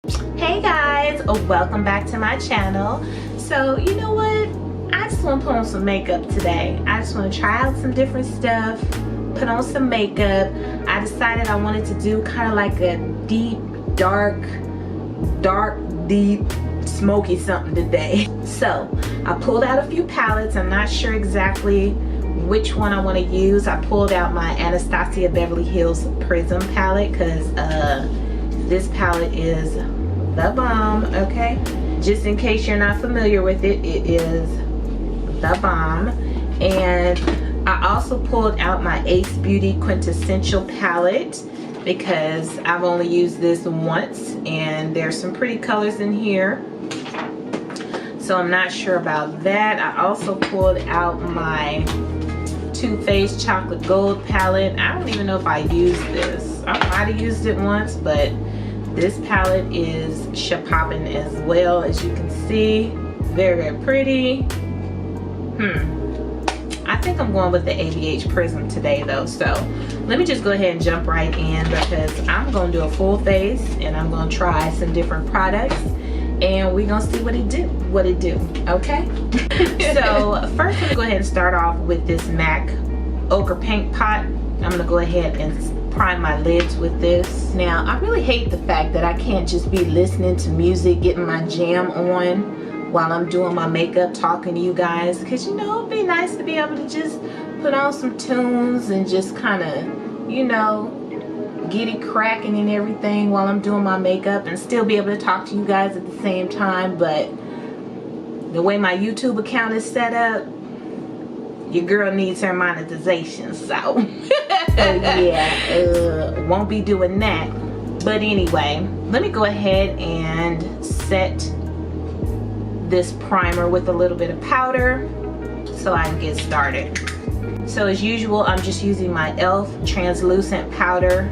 Hey guys, welcome back to my channel. So you know what, I just want to put on some makeup today. I just want to try out some different stuff, put on some makeup. I decided I wanted to do kind of like a deep dark deep smoky something today. So I pulled out a few palettes. I'm not sure exactly which one I want to use. I pulled out my Anastasia Beverly Hills Prism palette because this palette is the bomb. Okay, just in case you're not familiar with it, it is the bomb. And I also pulled out my Ace Beauty Quintessential palette because I've only used this once and there's some pretty colors in here, so I'm not sure about that. I also pulled out my Too Faced Chocolate Gold palette. I don't even know if I used this. I might have used it once, but this palette is shapoppin' as well, as you can see. Very, very pretty. I think I'm going with the ABH Prism today though, so let me just go ahead and jump right in because I'm going to do a full face and I'm going to try some different products and we're going to see what it do, okay? So first, I'm going to go ahead and start off with this MAC Ochre Paint Pot. I'm going to go ahead and prime my lids with this. Now, I really hate the fact that I can't just be listening to music, getting my jam on while I'm doing my makeup, talking to you guys, because you know, it'd be nice to be able to just put on some tunes and just kind of, you know, get it cracking and everything while I'm doing my makeup and still be able to talk to you guys at the same time. But the way my YouTube account is set up, your girl needs her monetization, so yeah, won't be doing that. But anyway, let me go ahead and set this primer with a little bit of powder so I can get started. So as usual, I'm just using my e.l.f. translucent powder.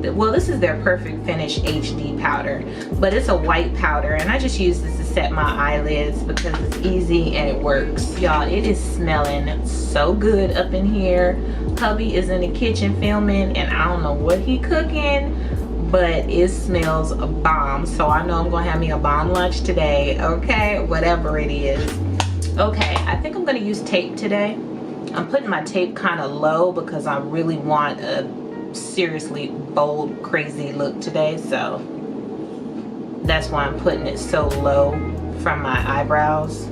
Well, this is their Perfect Finish HD powder, but it's a white powder and I just use this to set my eyelids because it's easy and it works. Y'all, it is smelling so good up in here. Hubby is in the kitchen filming and I don't know what he cooking, but it smells a bomb. So I know I'm gonna have me a bomb lunch today, okay? Whatever it is. Okay, I think I'm gonna use tape today. I'm putting my tape kind of low because I really want a seriously bold, crazy look today. So that's why I'm putting it so low from my eyebrows.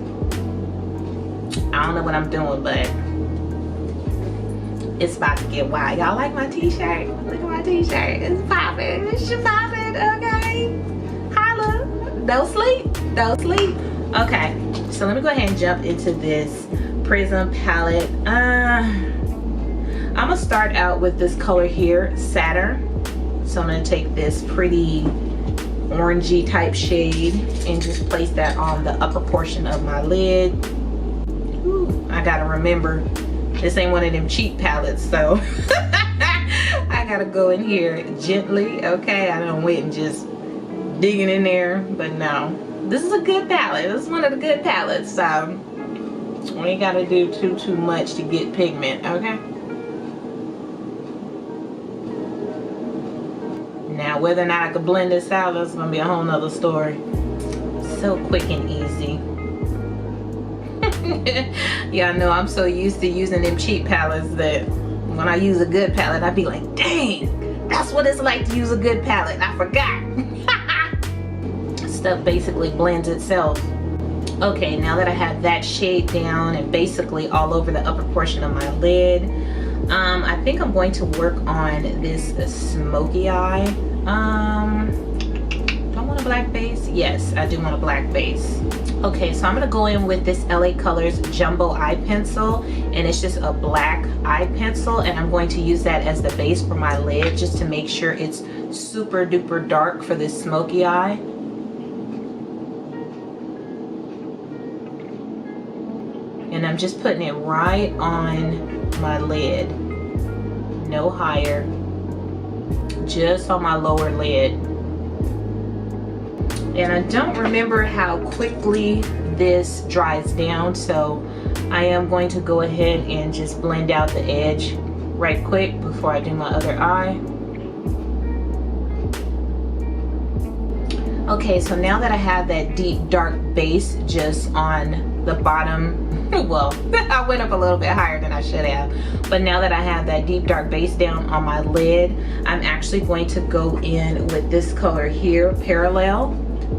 I don't know what I'm doing, but it's about to get wild. Y'all like my t-shirt? Look at my t-shirt. It's popping. It's popping, okay? Holla. Don't sleep. Don't sleep. Okay, so let me go ahead and jump into this Prism palette. I'm gonna start out with this color here, Saturn. So I'm gonna take this pretty orangey type shade and just place that on the upper portion of my lid. Ooh, I gotta remember, this ain't one of them cheap palettes, so I gotta go in here gently, okay? I done went and just digging in there, but no. This is a good palette. This is one of the good palettes, so we ain't gotta do too much to get pigment, okay? Now, whether or not I could blend this out, that's gonna be a whole nother story. So quick and easy. Y'all know I'm so used to using them cheap palettes that when I use a good palette, I be like, dang, that's what it's like to use a good palette. I forgot. Stuff basically blends itself. Okay, now that I have that shade down and basically all over the upper portion of my lid, I think I'm going to work on this smoky eye. Do I want a black base? Yes, I do want a black base. Okay, so I'm gonna go in with this LA Colors Jumbo Eye Pencil, and it's just a black eye pencil, and I'm going to use that as the base for my lid just to make sure it's super duper dark for this smoky eye. And I'm just putting it right on my lid, no higher, just on my lower lid. And I don't remember how quickly this dries down, so I am going to go ahead and just blend out the edge right quick before I do my other eye. Okay, so now that I have that deep dark base just on the bottom, well, I went up a little bit higher than I should have, but now that I have that deep dark base down on my lid, I'm actually going to go in with this color here, Parallel,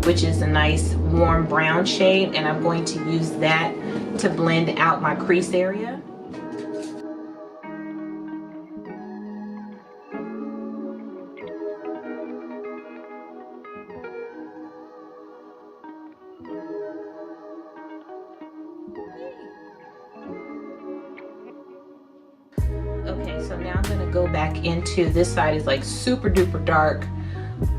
which is a nice warm brown shade, and I'm going to use that to blend out my crease area. Okay, so now I'm going to go back into, this side is like super duper dark.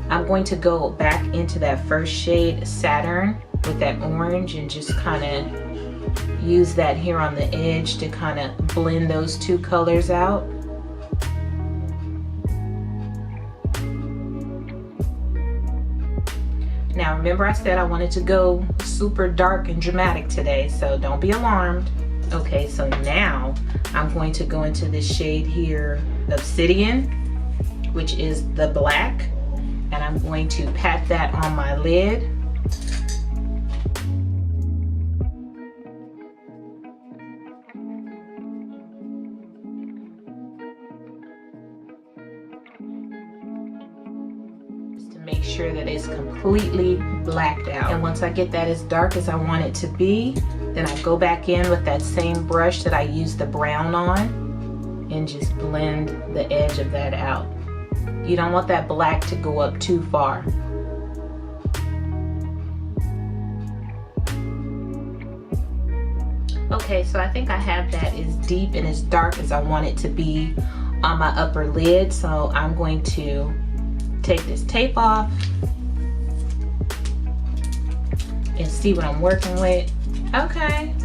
I'm going to go back into that first shade, Saturn, with that orange, and just kind of use that here on the edge to kind of blend those two colors out. Now remember, I said I wanted to go super dark and dramatic today, so don't be alarmed. Okay, so now I'm going to go into this shade here, Obsidian, which is the black, and I'm going to pat that on my lid. Just to make sure that it's completely blacked out. And once I get that as dark as I want it to be, then I go back in with that same brush that I used the brown on and just blend the edge of that out. You don't want that black to go up too far. Okay, so I think I have that as deep and as dark as I want it to be on my upper lid. So I'm going to take this tape off and see what I'm working with. Okay,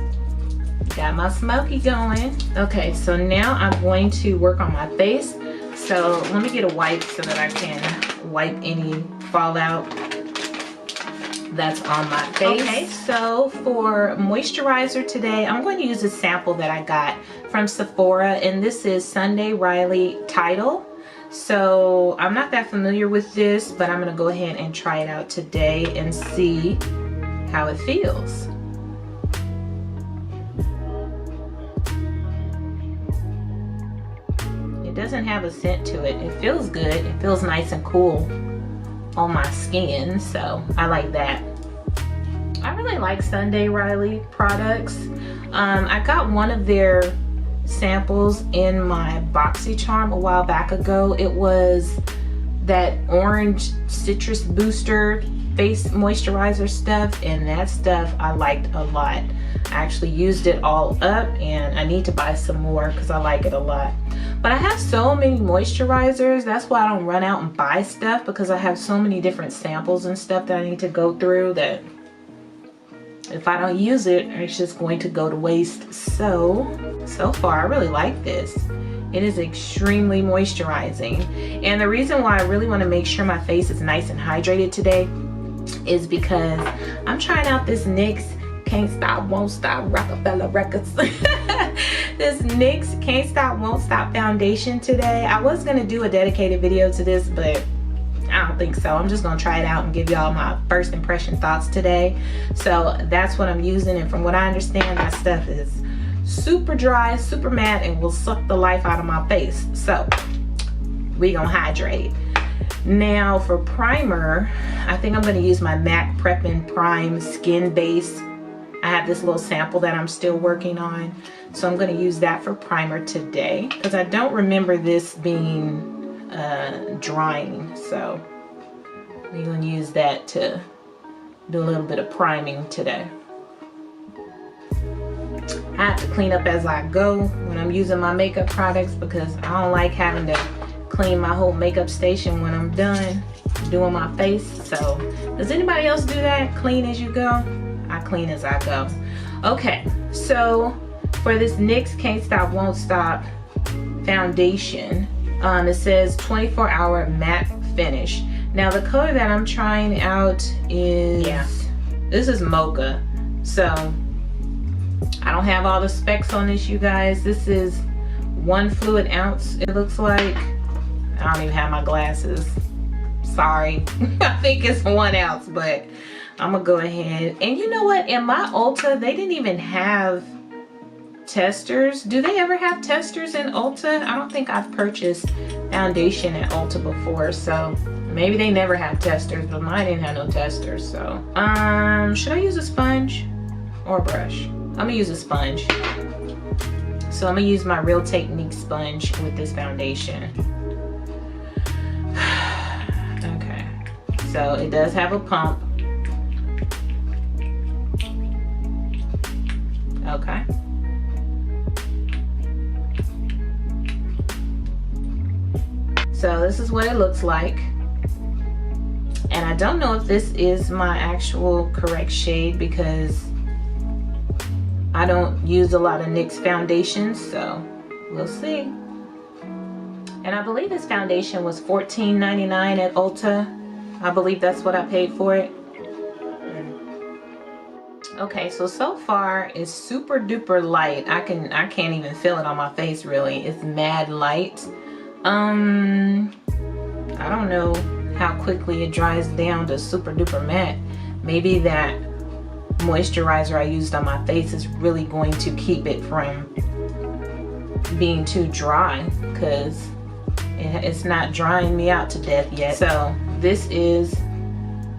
got my Smokey going. Okay, so now I'm going to work on my face. So let me get a wipe so that I can wipe any fallout that's on my face. Okay, so for moisturizer today, I'm going to use a sample that I got from Sephora, and this is Sunday Riley Tidal. So I'm not that familiar with this, but I'm gonna go ahead and try it out today and see how it feels. It doesn't have a scent to it. It feels good. It feels nice and cool on my skin, so I like that. I really like Sunday Riley products. I got one of their samples in my BoxyCharm a while back ago. It was that orange citrus booster face moisturizer stuff, and that stuff I liked a lot. I actually used it all up, and I need to buy some more because I like it a lot. But I have so many moisturizers, that's why I don't run out and buy stuff, because I have so many different samples and stuff that I need to go through that if I don't use it, it's just going to go to waste. So far I really like this. It is extremely moisturizing. And the reason why I really want to make sure my face is nice and hydrated today is because I'm trying out this NYX Can't Stop Won't Stop Rockefeller Records. This NYX Can't Stop Won't Stop foundation today. I was gonna do a dedicated video to this, but I don't think so. I'm just gonna try it out and give y'all my first impression thoughts today. So that's what I'm using, and from what I understand, that stuff is super dry, super matte, and will suck the life out of my face. So we gonna hydrate. Now for primer, I think I'm gonna use my MAC Prep and Prime Skin Base. I have this little sample that I'm still working on, so I'm going to use that for primer today because I don't remember this being drying, so we're going to use that to do a little bit of priming today. I have to clean up as I go when I'm using my makeup products because I don't like having to clean my whole makeup station when I'm done doing my face. So does anybody else do that? Clean as you go? I clean as I go. Okay, so for this NYX Can't Stop Won't Stop foundation, it says 24-hour matte finish. Now the color that I'm trying out is, this is Mocha. So I don't have all the specs on this, you guys. This is 1 fluid ounce, it looks like. I don't even have my glasses. sorry. I think it's 1 ounce, but I'm gonna go ahead. And you know what? In my Ulta, they didn't even have testers. Do they ever have testers in Ulta? I don't think I've purchased foundation at Ulta before, so maybe they never have testers, but mine didn't have no testers. So should I use a sponge or a brush? I'm gonna use a sponge. So I'm gonna use my Real Technique sponge with this foundation. Okay, so it does have a pump. Okay. So this is what it looks like. And I don't know if this is my actual correct shade because I don't use a lot of NYX foundations, so we'll see. And I believe this foundation was $14.99 at Ulta. I believe that's what I paid for it. Okay, so far it's super duper light. I can't even feel it on my face really. It's mad light. I don't know how quickly it dries down to super duper matte. Maybe that moisturizer I used on my face is really going to keep it from being too dry, because it's not drying me out to death yet. So this is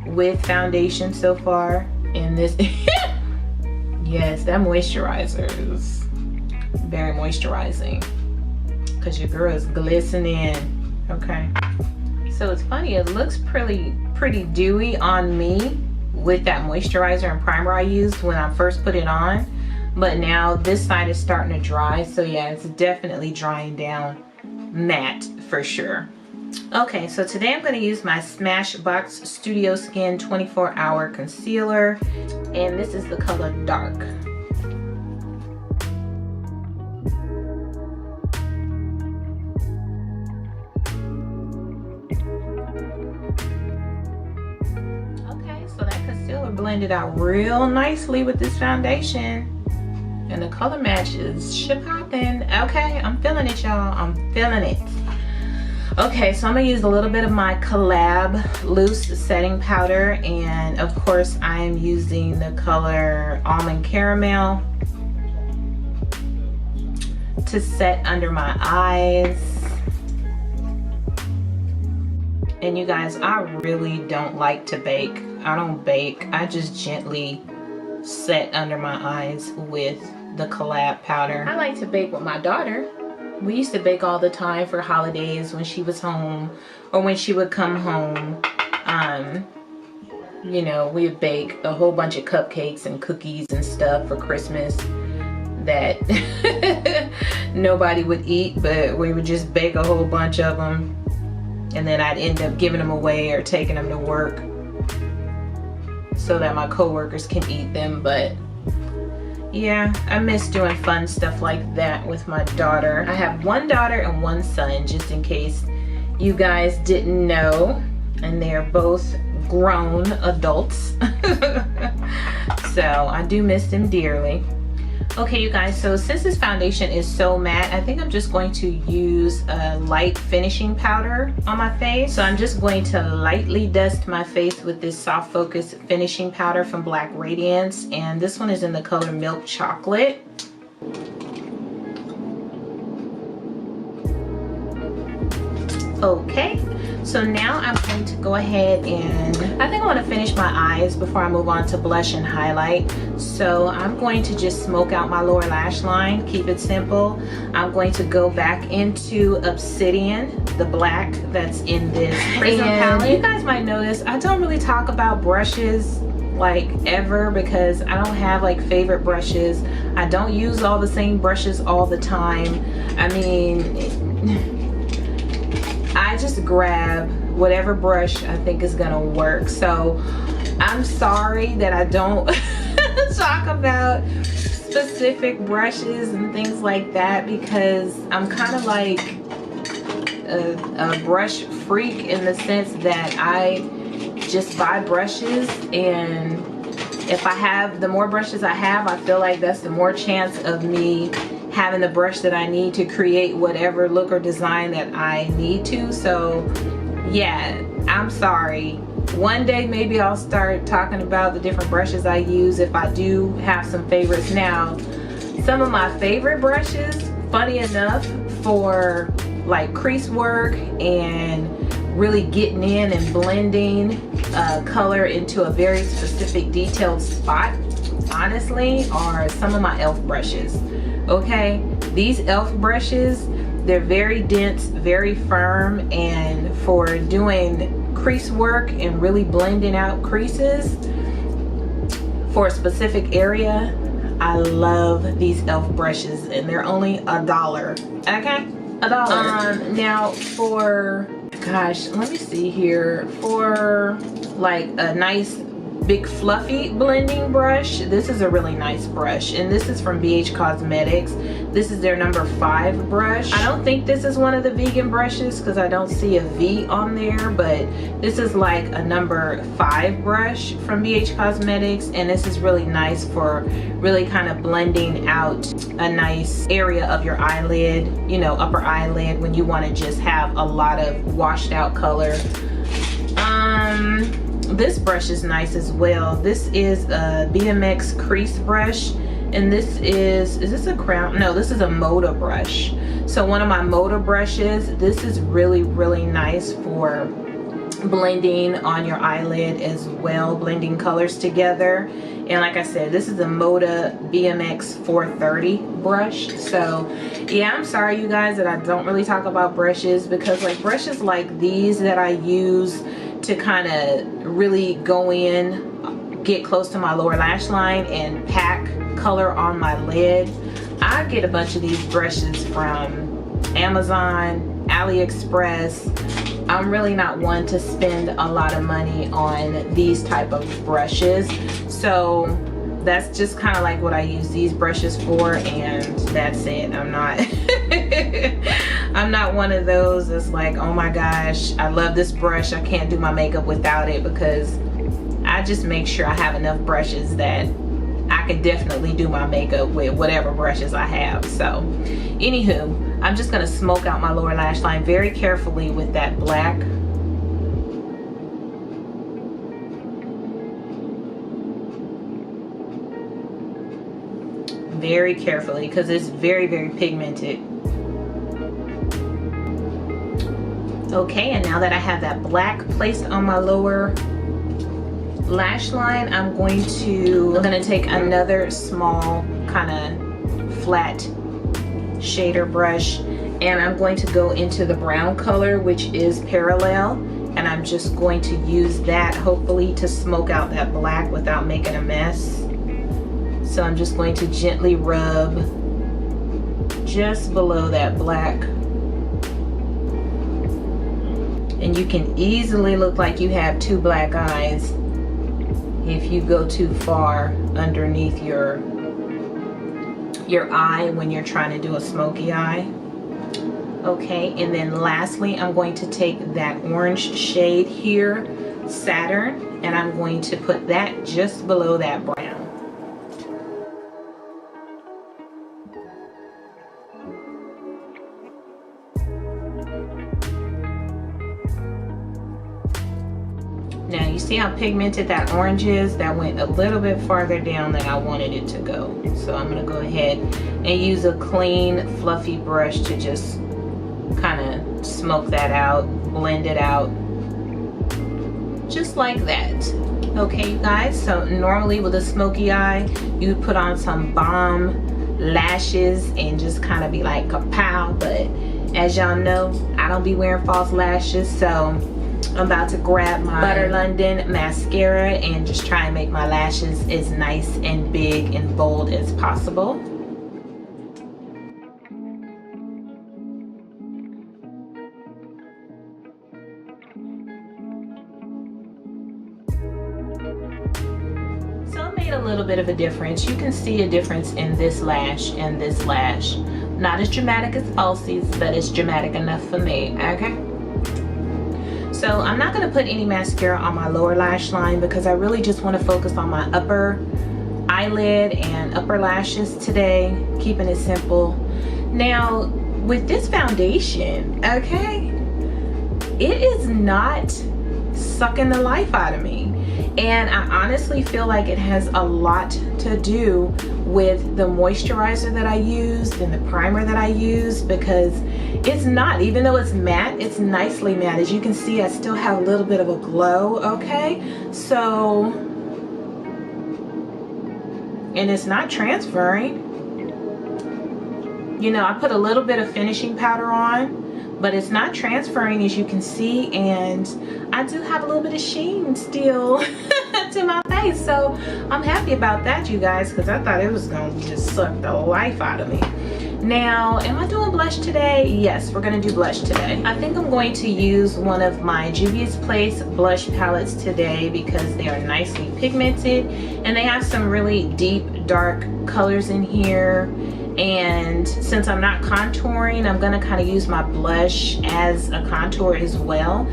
with foundation so far, and this yes, that moisturizer is very moisturizing because your girl is glistening. Okay, so it's funny, it looks pretty dewy on me with that moisturizer and primer I used when I first put it on, but now this side is starting to dry. So yeah, it's definitely drying down matte for sure. Okay, so today I'm going to use my Smashbox Studio Skin 24-Hour Concealer, and this is the color Dark. Okay, so that concealer blended out real nicely with this foundation, and the color match is ship-hopping. Okay, I'm feeling it, y'all. I'm feeling it. Okay, so I'm gonna use a little bit of my Collab loose setting powder, and of course I am using the color Almond Caramel to set under my eyes. And you guys, I really don't like to bake. I don't bake. I just gently set under my eyes with the Collab powder. I like to bake with my daughter. We used to bake all the time for holidays when she was home or when she would come home. You know, we would bake a whole bunch of cupcakes and cookies and stuff for Christmas that nobody would eat, but we would just bake a whole bunch of them, and then I'd end up giving them away or taking them to work so that my coworkers can eat them. But yeah, I miss doing fun stuff like that with my daughter. I have one daughter and one son, just in case you guys didn't know, and they're both grown adults. So I do miss them dearly. Okay, you guys, so since this foundation is so matte, I think I'm just going to use a light finishing powder on my face. So I'm just going to lightly dust my face with this Soft Focus finishing powder from Black Radiance, and this one is in the color Milk Chocolate. Okay, so now I'm going to go ahead and I think I want to finish my eyes before I move on to blush and highlight. So I'm going to just smoke out my lower lash line, keep it simple. I'm going to go back into Obsidian, the black that's in this Prism palette. You guys might notice I don't really talk about brushes like ever, because I don't have like favorite brushes. I don't use all the same brushes all the time. I mean, I just grab whatever brush I think is gonna work. So I'm sorry that I don't talk about specific brushes and things like that, because I'm kind of like a brush freak in the sense that I just buy brushes, and if I have, the more brushes I have, I feel like that's the more chance of me having the brush that I need to create whatever look or design that I need to. So yeah, I'm sorry. One day maybe I'll start talking about the different brushes I use if I do have some favorites. Now, some of my favorite brushes, funny enough, for like crease work and really getting in and blending color into a very specific detailed spot, honestly, are some of my e.l.f. brushes. Okay, these e.l.f. brushes, they're very dense, very firm, and for doing crease work and really blending out creases for a specific area, I love these e.l.f. brushes, and they're only $1. Okay, $1. Now for, gosh, let me see here, for like a nice big fluffy blending brush, this is a really nice brush, and this is from BH Cosmetics. This is their number 5 brush. I don't think this is one of the vegan brushes because I don't see a V on there, but this is like a number 5 brush from BH Cosmetics, and this is really nice for really kind of blending out a nice area of your eyelid, you know, upper eyelid, when you want to just have a lot of washed out color. This brush is nice as well. This is a BMX crease brush, and this is this a crown? No, this is a Moda brush. So one of my Moda brushes, this is really, really nice for blending on your eyelid as well, blending colors together. And like I said, this is a Moda BMX 430 brush. So yeah, I'm sorry you guys that I don't really talk about brushes, because like brushes like these that I use to kind of really go in, get close to my lower lash line and pack color on my lid, I get a bunch of these brushes from Amazon, AliExpress. I'm really not one to spend a lot of money on these type of brushes, so that's just kind of like what I use these brushes for, and that's it. I'm not I'm not one of those that's like, oh my gosh, I love this brush, I can't do my makeup without it, because I just make sure I have enough brushes that I can definitely do my makeup with whatever brushes I have. So anywho, I'm just gonna smoke out my lower lash line very carefully with that black. Very carefully, because it's very, very pigmented. Okay, and now that I have that black placed on my lower lash line, I'm gonna take another small kind of flat shader brush, and I'm going to go into the brown color, which is Parallel, and I'm just going to use that hopefully to smoke out that black without making a mess. So I'm just going to gently rub just below that black. And you can easily look like you have 2 black eyes if you go too far underneath your eye when you're trying to do a smoky eye. Okay, and then lastly, I'm going to take that orange shade here, Saturn, and I'm going to put that just below that brown. Now you see how pigmented that orange is? That went a little bit farther down than I wanted it to go. So I'm gonna go ahead and use a clean, fluffy brush to just kind of smoke that out, blend it out, just like that. Okay, you guys, so normally with a smoky eye, you put on some bomb lashes and just kind of be like kapow, but as y'all know, I don't be wearing false lashes, so I'm about to grab my Butter London mascara and just try and make my lashes as nice and big and bold as possible. So it made a little bit of a difference. You can see a difference in this lash and this lash. Not as dramatic as Elsie's, but it's dramatic enough for me, okay? So I'm not going to put any mascara on my lower lash line because I really just want to focus on my upper eyelid and upper lashes today, keeping it simple. Now with this foundation, okay, it is not sucking the life out of me. And I honestly feel like it has a lot to do with the moisturizer that I used and the primer that I used, because it's not, even though it's matte, it's nicely matte. As you can see, I still have a little bit of a glow, okay? So, and it's not transferring. You know, I put a little bit of finishing powder on, but it's not transferring, as you can see, and I do have a little bit of sheen still to my face, so I'm happy about that, you guys, because I thought it was going to just suck the life out of me. Now, am I doing blush today? Yes, we're going to do blush today. I think I'm going to use one of my Juvia's Place blush palettes today because they are nicely pigmented and they have some really deep, dark colors in here. And since I'm not contouring, I'm going to kind of use my blush as a contour as well.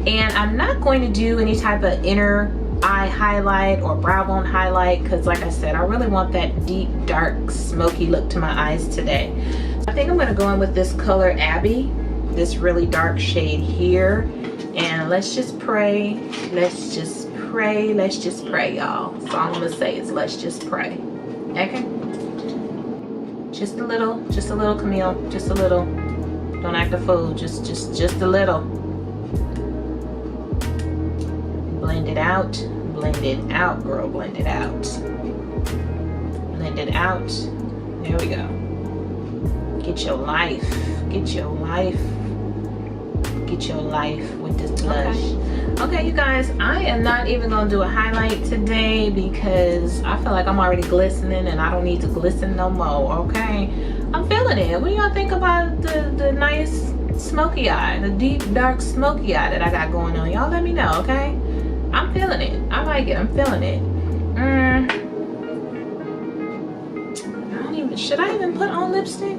And I'm not going to do any type of inner eye highlight or brow bone highlight because, like I said, I really want that deep, dark, smoky look to my eyes today. I think I'm going to go in with this color Abby, this really dark shade here. And let's just pray. Let's just pray. Let's just pray, y'all. That's all I'm going to say is let's just pray. Okay? Just a little, Camille, just a little. Don't act a fool, just a little. Blend it out, girl, blend it out. Blend it out, there we go. Get your life, get your life, get your life with this blush. Okay, you guys, I am not even gonna do a highlight today because I feel like I'm already glistening and I don't need to glisten no more, okay? I'm feeling it. What do y'all think about the nice smoky eye, the deep, dark smoky eye that I got going on? Y'all let me know, okay? I'm feeling it. I like it. I'm feeling it. Should I even put on lipstick?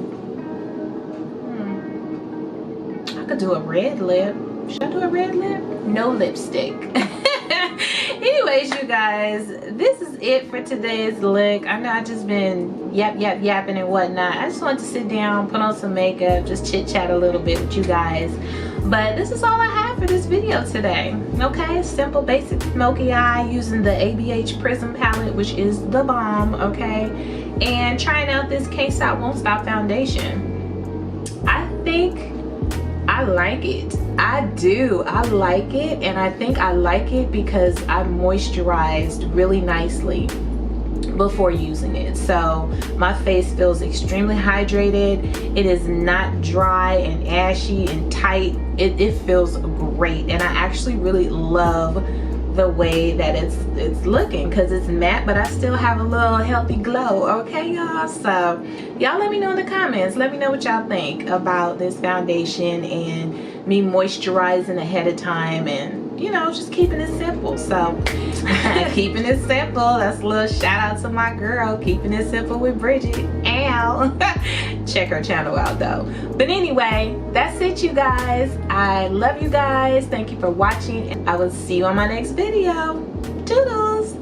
I could do a red lip. Should I do a red lip? No lipstick. Anyways, you guys, this is it for today's look. I know I just been yapping and whatnot. I just wanted to sit down, put on some makeup, just chit chat a little bit with you guys. But this is all I have for this video today. Okay, simple, basic smoky eye using the ABH Prism palette, which is the bomb. Okay, and trying out this Case I Won't Stop foundation. I think I like it. I do. I like it, and I think I like it because I moisturized really nicely before using it, so my face feels extremely hydrated. It is not dry and ashy and tight. It feels great, and I actually really love the way that it's looking because it's matte, but I still have a little healthy glow. Okay, y'all, so y'all let me know in the comments. Let me know what y'all think about this foundation and me moisturizing ahead of time, and you know, just keeping it simple. So keeping it simple. That's a little shout out to my girl, keeping it simple with Bridget. Ow. Check her channel out though. But anyway, that's it, you guys. I love you guys. Thank you for watching, and I will see you on my next video. Toodles.